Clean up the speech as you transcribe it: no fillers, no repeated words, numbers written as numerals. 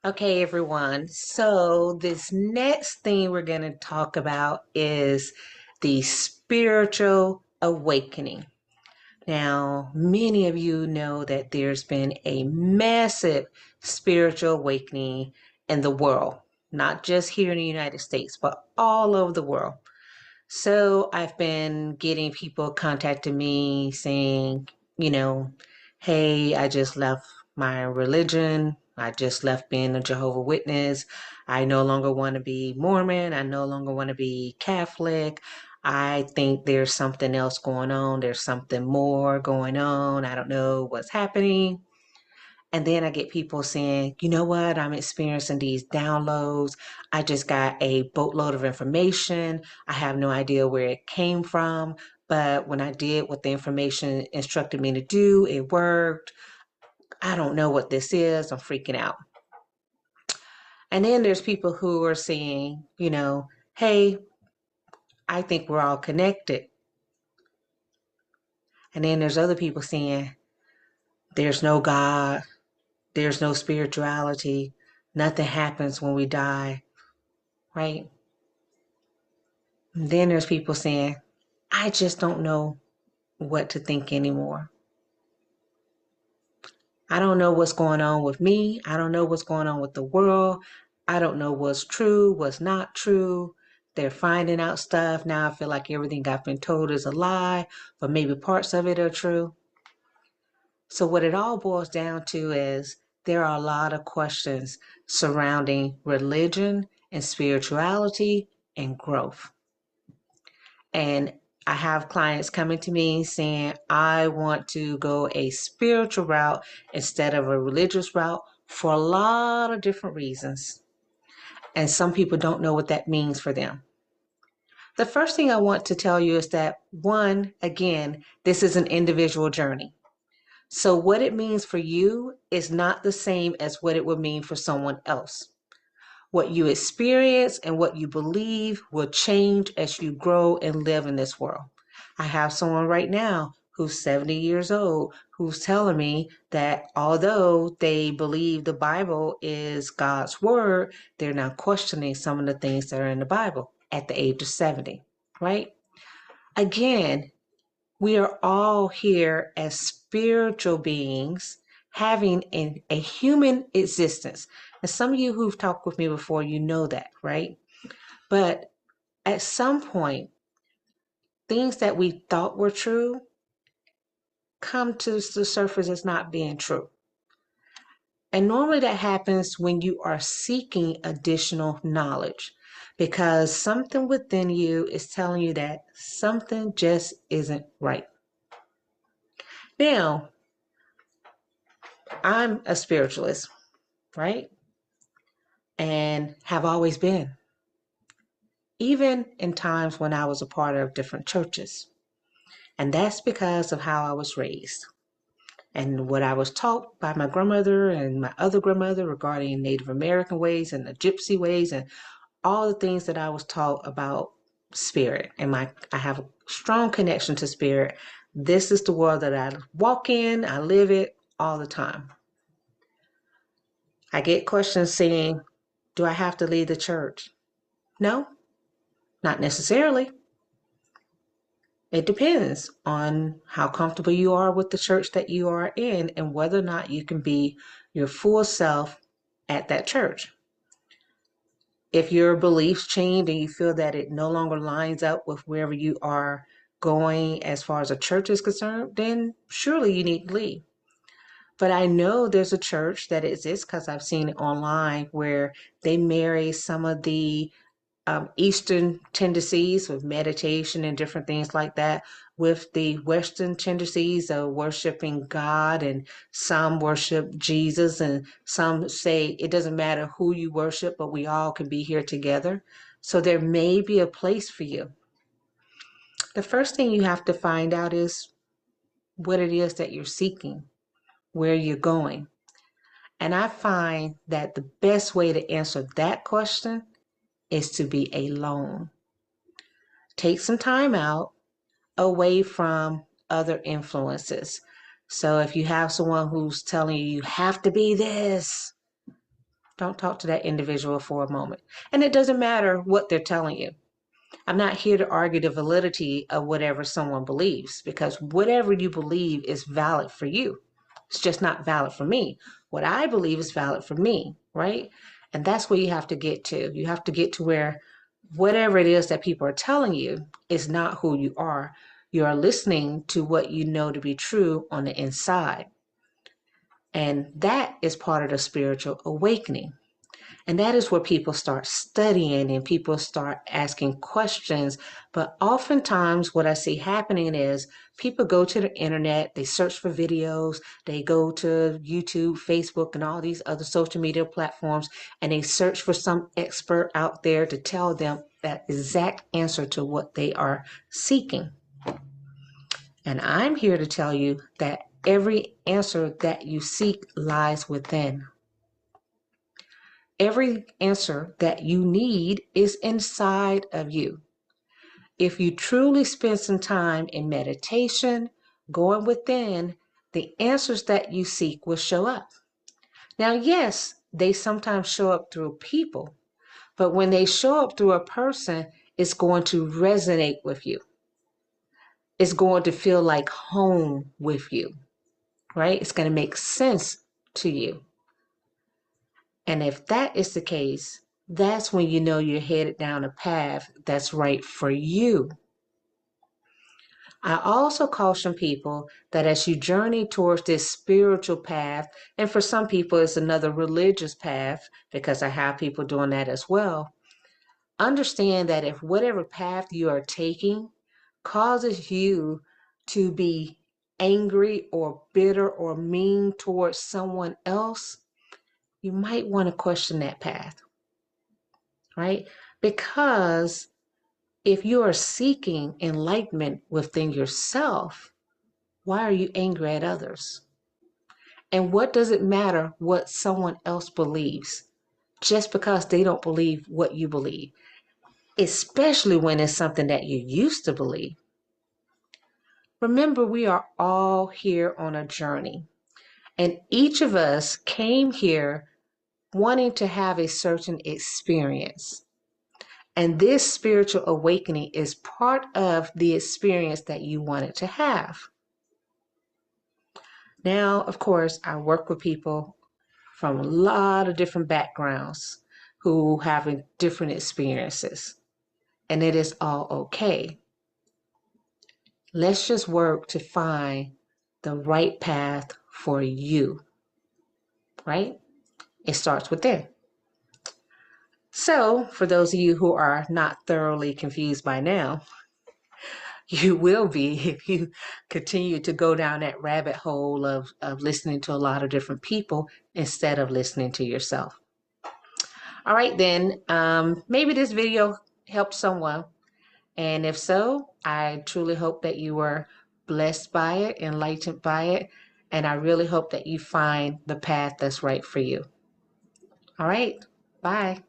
Okay, everyone. So, this next thing we're going to talk about is the spiritual awakening. Now, many of you know that there's been a massive spiritual awakening in the world, not just here in the United States, but all over the world. So, I've been getting people contacting me saying, you know, hey, I just left my religion. I just left being a Jehovah Witness. I no longer want to be Mormon. I no longer want to be Catholic. I think there's something else going on. There's something more going on. I don't know what's happening. And then I get people saying, you know what? I'm experiencing these downloads. I just got a boatload of information. I have no idea where it came from. But when I did what the information instructed me to do, it worked. I don't know what this is. I'm freaking out. And then there's people who are saying, hey, I think we're all connected. And then there's other people saying, there's no God, there's no spirituality, nothing happens when we die, right? And then there's people saying, I just don't know what to think anymore. I don't know what's going on with me. I don't know what's going on with the world. I don't know what's true, what's not true. They're finding out stuff. Now I feel like everything I've been told is a lie, but maybe parts of it are true. So what it all boils down to is there are a lot of questions surrounding religion and spirituality and growth. And I have clients coming to me saying, I want to go a spiritual route instead of a religious route for a lot of different reasons. And some people don't know what that means for them. The first thing I want to tell you is that, one, again, this is an individual journey. So what it means for you is not the same as what it would mean for someone else. What you experience and what you believe will change as you grow and live in this world. I have someone right now who's 70 years old who's telling me that although they believe the Bible is God's word, they're now questioning some of the things that are in the Bible at the age of 70, right? Again, we are all here as spiritual beings having a human existence. And some of you who've talked with me before, you know that, right? But at some point, things that we thought were true come to the surface as not being true. And normally that happens when you are seeking additional knowledge because something within you is telling you that something just isn't right. Now, I'm a spiritualist, right? And have always been, even in times when I was a part of different churches. And that's because of how I was raised and what I was taught by my grandmother and my other grandmother regarding Native American ways and the Gypsy ways and all the things that I was taught about spirit. And I have a strong connection to spirit. This is the world that I walk in, I live it all the time. I get questions saying, do I have to leave the church? No, not necessarily. It depends on how comfortable you are with the church that you are in and whether or not you can be your full self at that church. If your beliefs change and you feel that it no longer lines up with wherever you are going as far as a church is concerned, then surely you need to leave. But I know there's a church that exists because I've seen it online where they marry some of the Eastern tendencies with meditation and different things like that with the Western tendencies of worshiping God, and some worship Jesus, and some say it doesn't matter who you worship, but we all can be here together. So there may be a place for you. The first thing you have to find out is what it is that you're seeking, where you're going. And I find that the best way to answer that question is to be alone. Take some time out away from other influences. So if you have someone who's telling you you have to be this, Don't talk to that individual for a moment. And it doesn't matter what they're telling you. I'm not here to argue the validity of whatever someone believes, because whatever you believe is valid for you. It's just not valid for me. What I believe is valid for me, right? And that's where you have to get to. You have to get to where whatever it is that people are telling you is not who you are. You are listening to what you know to be true on the inside. And that is part of the spiritual awakening. And that is where people start studying and people start asking questions. But oftentimes, what I see happening is people go to the internet, they search for videos, they go to YouTube, Facebook, and all these other social media platforms, and they search for some expert out there to tell them that exact answer to what they are seeking. And I'm here to tell you that every answer that you seek lies within. Every answer that you need is inside of you. If you truly spend some time in meditation, going within, the answers that you seek will show up. Now, yes, they sometimes show up through people, but when they show up through a person, it's going to resonate with you. It's going to feel like home with you, right? It's going to make sense to you. And if that is the case, that's when you know you're headed down a path that's right for you. I also caution people that as you journey towards this spiritual path, and for some people it's another religious path, because I have people doing that as well, understand that if whatever path you are taking causes you to be angry or bitter or mean towards someone else, you might want to question that path, right? Because if you are seeking enlightenment within yourself, why are you angry at others? And what does it matter what someone else believes just because they don't believe what you believe, especially when it's something that you used to believe? Remember, we are all here on a journey, and each of us came here wanting to have a certain experience. And this spiritual awakening is part of the experience that you wanted to have. Now, of course, I work with people from a lot of different backgrounds who have different experiences, and it is all okay. Let's just work to find the right path for you, right? It starts with there. So, for those of you who are not thoroughly confused by now, you will be if you continue to go down that rabbit hole of listening to a lot of different people instead of listening to yourself. All right, then, maybe this video helped someone. And if so, I truly hope that you were blessed by it, enlightened by it, and I really hope that you find the path that's right for you. All right, bye.